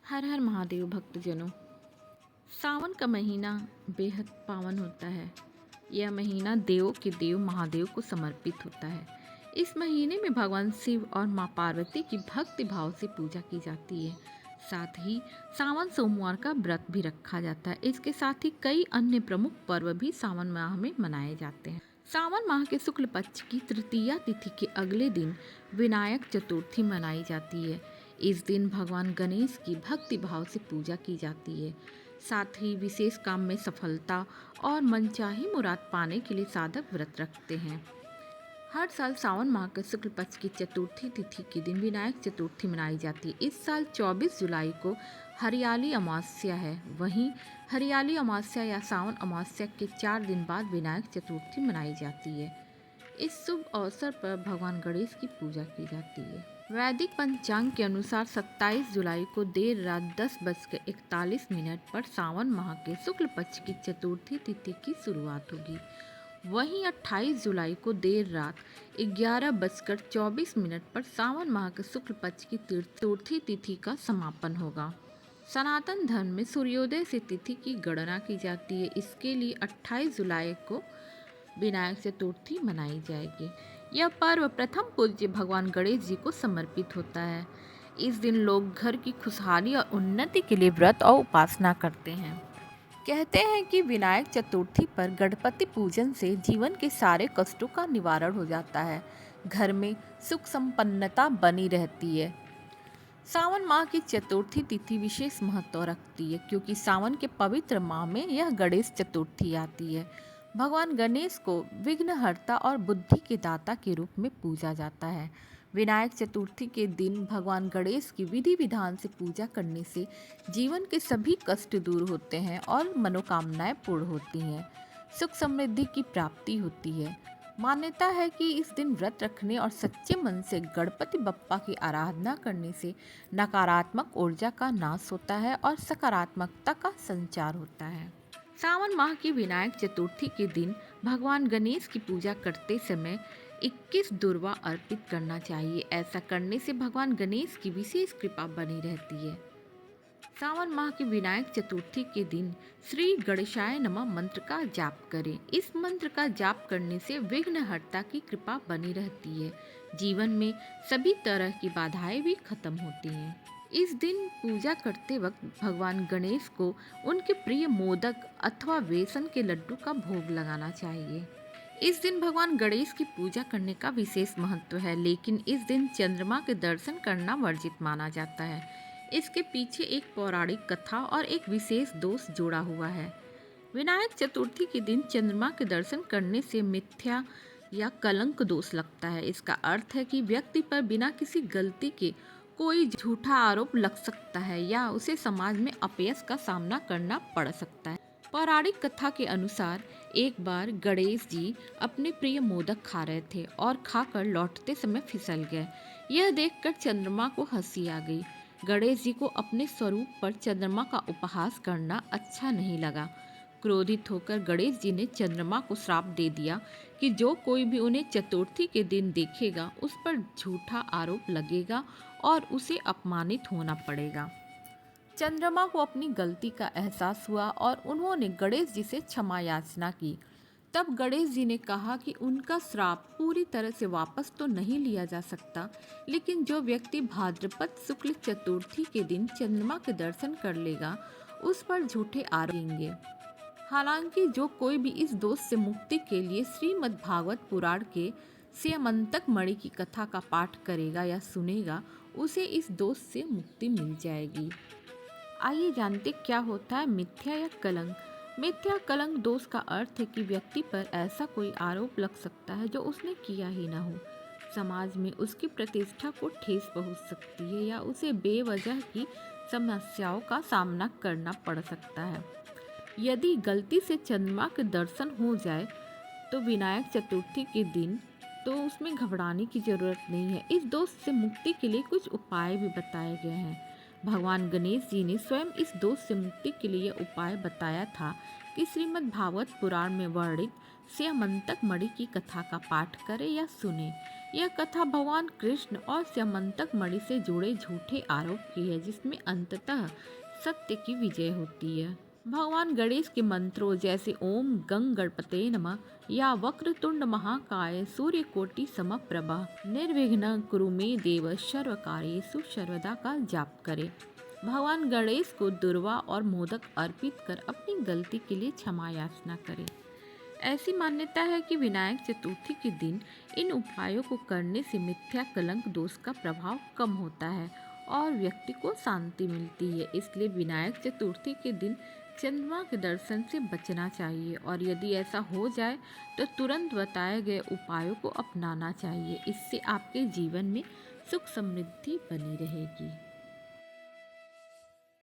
हर हर महादेव भक्तजनों। सावन का महीना बेहद पावन होता है। यह महीना देवों के देव महादेव को समर्पित होता है। इस महीने में भगवान शिव और माँ पार्वती की भक्ति भाव से पूजा की जाती है। साथ ही सावन सोमवार का व्रत भी रखा जाता है। इसके साथ ही कई अन्य प्रमुख पर्व भी सावन माह में मनाए जाते हैं। सावन माह के शुक्ल पक्ष की तृतीया तिथि के अगले दिन विनायक चतुर्थी मनाई जाती है। इस दिन भगवान गणेश की भक्ति भाव से पूजा की जाती है। साथ ही विशेष काम में सफलता और मनचाही मुराद पाने के लिए साधक व्रत रखते हैं। हर साल सावन माह के शुक्ल पक्ष की चतुर्थी तिथि के दिन विनायक चतुर्थी मनाई जाती है। इस साल 24 जुलाई को हरियाली अमावस्या है। वहीं हरियाली अमावस्या या सावन अमावस्या के 4 दिन बाद विनायक चतुर्थी मनाई जाती है। इस शुभ अवसर पर भगवान गणेश की पूजा की जाती है। वैदिक पंचांग के अनुसार 27 जुलाई को देर रात 10:41 पर सावन माह के शुक्ल पक्ष की चतुर्थी तिथि की शुरुआत होगी। वहीं 28 जुलाई को देर रात 11:24 पर सावन माह के शुक्ल पक्ष की चतुर्थी तिथि का समापन होगा। सनातन धर्म में सूर्योदय से तिथि की गणना की जाती है। इसके लिए 28 जुलाई को विनायक चतुर्थी मनाई जाएगी। यह पर्व प्रथम पूज्य भगवान गणेश जी को समर्पित होता है। इस दिन लोग घर की खुशहाली और उन्नति के लिए व्रत और उपासना करते हैं। कहते हैं कि विनायक चतुर्थी पर गणपति पूजन से जीवन के सारे कष्टों का निवारण हो जाता है। घर में सुख संपन्नता बनी रहती है। सावन माह की चतुर्थी तिथि विशेष महत्व रखती है क्योंकि सावन के पवित्र माह में यह गणेश चतुर्थी आती है। भगवान गणेश को विघ्नहर्ता और बुद्धि के दाता के रूप में पूजा जाता है। विनायक चतुर्थी के दिन भगवान गणेश की विधि विधान से पूजा करने से जीवन के सभी कष्ट दूर होते हैं और मनोकामनाएं पूर्ण होती हैं। सुख समृद्धि की प्राप्ति होती है। मान्यता है कि इस दिन व्रत रखने और सच्चे मन से गणपति बप्पा की आराधना करने से नकारात्मक ऊर्जा का नाश होता है और सकारात्मकता का संचार होता है। सावन माह की विनायक चतुर्थी के दिन भगवान गणेश की पूजा करते समय 21 दुर्वा अर्पित करना चाहिए। ऐसा करने से भगवान गणेश की विशेष कृपा बनी रहती है। सावन माह की विनायक चतुर्थी के दिन श्री गणेशाय नमः मंत्र का जाप करें। इस मंत्र का जाप करने से विघ्नहर्ता की कृपा बनी रहती है। जीवन में सभी तरह की बाधाएं भी खत्म होती हैं। इस दिन पूजा करते वक्त भगवान गणेश को उनके प्रिय मोदक अथवा बेसन के लड्डू का भोग लगाना चाहिए। इस दिन भगवान गणेश की पूजा करने का विशेष महत्व है, लेकिन इस दिन चंद्रमा के दर्शन करना वर्जित माना जाता है। इसके पीछे एक पौराणिक कथा और एक विशेष दोष जुड़ा हुआ है। विनायक चतुर्थी के दिन चंद्रमा के दर्शन करने से मिथ्या या कलंक दोष लगता है। इसका अर्थ है कि व्यक्ति पर बिना किसी गलती के कोई झूठा आरोप लग सकता है या उसे समाज में अपयश का सामना करना पड़ सकता है। पौराणिक कथा के अनुसार एक बार गणेश जी अपने प्रिय मोदक खा रहे थे और खाकर लौटते समय फिसल गए। यह देखकर चंद्रमा को हंसी आ गई। गणेश जी को अपने स्वरूप पर चंद्रमा का उपहास करना अच्छा नहीं लगा। क्रोधित होकर गणेश जी ने चंद्रमा को श्राप दे दिया कि जो कोई भी उन्हें चतुर्थी के दिन देखेगा उस पर झूठा आरोप लगेगा और उसे अपमानित होना पड़ेगा। चंद्रमा को अपनी गलती का एहसास हुआ और उन्होंने गणेश जी से क्षमा याचना की। तब गणेश जी ने कहा कि उनका श्राप पूरी तरह से वापस तो नहीं लिया जा सकता, लेकिन जो व्यक्ति भाद्रपद शुक्ल चतुर्थी के दिन चंद्रमा के दर्शन कर लेगा उस पर झूठे आरोप लगेंगे। हालांकि जो कोई भी इस दोष से मुक्ति के लिए श्रीमद् भागवत पुराण के स्यमंतक मणि की कथा का पाठ करेगा या सुनेगा उसे इस दोष से मुक्ति मिल जाएगी। आइए जानते क्या होता है मिथ्या या कलंक। मिथ्या कलंक दोष का अर्थ है कि व्यक्ति पर ऐसा कोई आरोप लग सकता है जो उसने किया ही ना हो। समाज में उसकी प्रतिष्ठा को ठेस पहुंच सकती है या उसे बेवजह की समस्याओं का सामना करना पड़ सकता है। यदि गलती से चंद्रमा के दर्शन हो जाए तो विनायक चतुर्थी के दिन तो उसमें घबराने की जरूरत नहीं है। इस दोष से मुक्ति के लिए कुछ उपाय भी बताए गए हैं। भगवान गणेश जी ने स्वयं इस दोष से मुक्ति के लिए उपाय बताया था कि श्रीमद् भागवत पुराण में वर्णित स्यमंतक मणि की कथा का पाठ करे या सुने। यह कथा भगवान कृष्ण और स्यमंतक मणि से जुड़े झूठे आरोप की है, जिसमें अंततः सत्य की विजय होती है। भगवान गणेश के मंत्रों जैसे ओम गंग गणपते नमः या वक्रतुंड महाकाय सूर्यकोटि समप्रभा निर्विघ्न कुरु मे देव सर्वकार्येषु सर्वदा का जाप करें। भगवान गणेश को दुर्वा और मोदक अर्पित कर अपनी गलती के लिए क्षमा याचना करें। ऐसी मान्यता है कि विनायक चतुर्थी के दिन इन उपायों को करने से मिथ्या कलंक दोष का प्रभाव कम होता है और व्यक्ति को शांति मिलती है। इसलिए विनायक चतुर्थी के दिन चंद्रमा के दर्शन से बचना चाहिए और यदि ऐसा हो जाए तो तुरंत बताए गए उपायों को अपनाना चाहिए। इससे आपके जीवन में सुख समृद्धि बनी रहेगी।